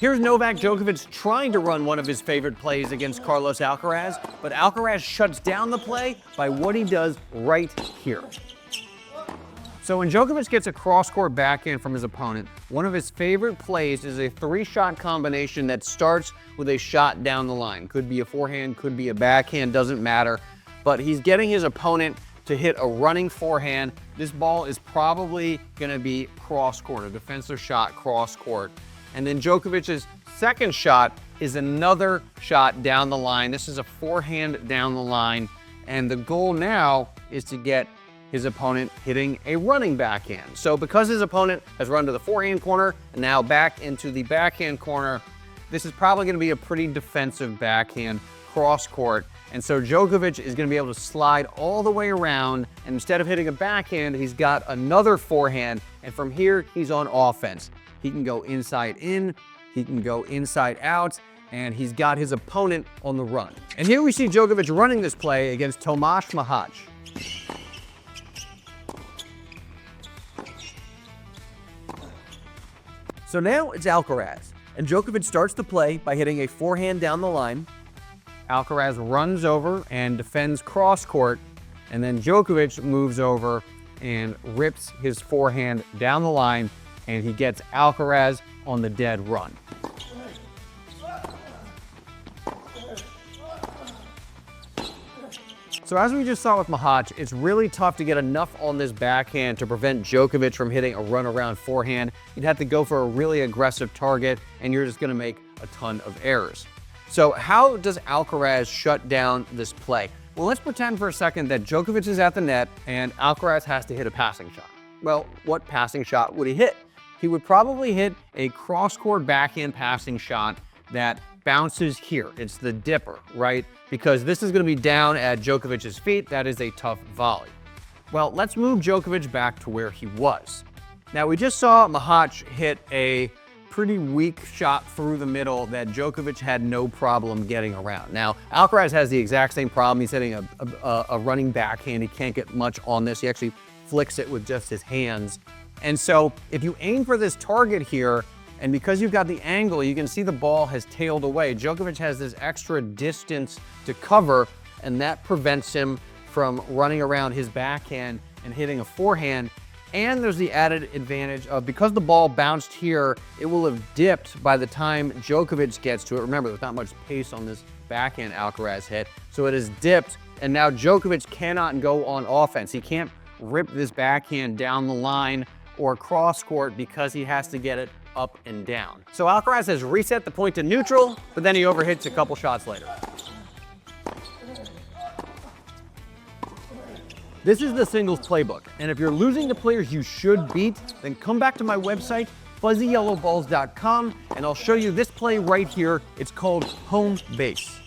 Here's Novak Djokovic trying to run one of his favorite plays against Carlos Alcaraz, but Alcaraz shuts down the play by what he does right here. So when Djokovic gets a cross-court backhand from his opponent, one of his favorite plays is a three-shot combination that starts with a shot down the line. Could be a forehand, could be a backhand, doesn't matter. But he's getting his opponent to hit a running forehand. This ball is probably gonna be cross-court, a defensive shot cross-court. And then Djokovic's second shot is another shot down the line. This is a forehand down the line. And the goal now is to get his opponent hitting a running backhand. So because his opponent has run to the forehand corner and now back into the backhand corner, this is probably gonna be a pretty defensive backhand cross court. And so Djokovic is gonna be able to slide all the way around, and instead of hitting a backhand, he's got another forehand, and from here, he's on offense. He can go inside in, he can go inside out, and he's got his opponent on the run. And here we see Djokovic running this play against Tomasz Mahacz. So now it's Alcaraz, and Djokovic starts the play by hitting a forehand down the line. Alcaraz runs over and defends cross court, and then Djokovic moves over and rips his forehand down the line, and he gets Alcaraz on the dead run. So as we just saw with Mahacz, it's really tough to get enough on this backhand to prevent Djokovic from hitting a runaround forehand. You'd have to go for a really aggressive target, and you're just gonna make a ton of errors. So how does Alcaraz shut down this play? Well, let's pretend for a second that Djokovic is at the net and Alcaraz has to hit a passing shot. Well, what passing shot would he hit? He would probably hit a cross-court backhand passing shot that bounces here. It's the dipper, right? Because this is going to be down at Djokovic's feet. That is a tough volley. Well, let's move Djokovic back to where he was. Now, we just saw Mahacz hit a pretty weak shot through the middle that Djokovic had no problem getting around. Now, Alcaraz has the exact same problem. He's hitting a running backhand. He can't get much on this. He actually flicks it with just his hands. And so if you aim for this target here, and because you've got the angle, you can see the ball has tailed away. Djokovic has this extra distance to cover, and that prevents him from running around his backhand and hitting a forehand. And there's the added advantage of, because the ball bounced here, it will have dipped by the time Djokovic gets to it. Remember, there's not much pace on this backhand Alcaraz hit, so it has dipped, and now Djokovic cannot go on offense. He can't rip this backhand down the line or cross court because he has to get it up and down. So Alcaraz has reset the point to neutral, but then he overhits a couple shots later. This is the singles playbook, and if you're losing to players you should beat, then come back to my website, fuzzyyellowballs.com, and I'll show you this play right here. It's called home base.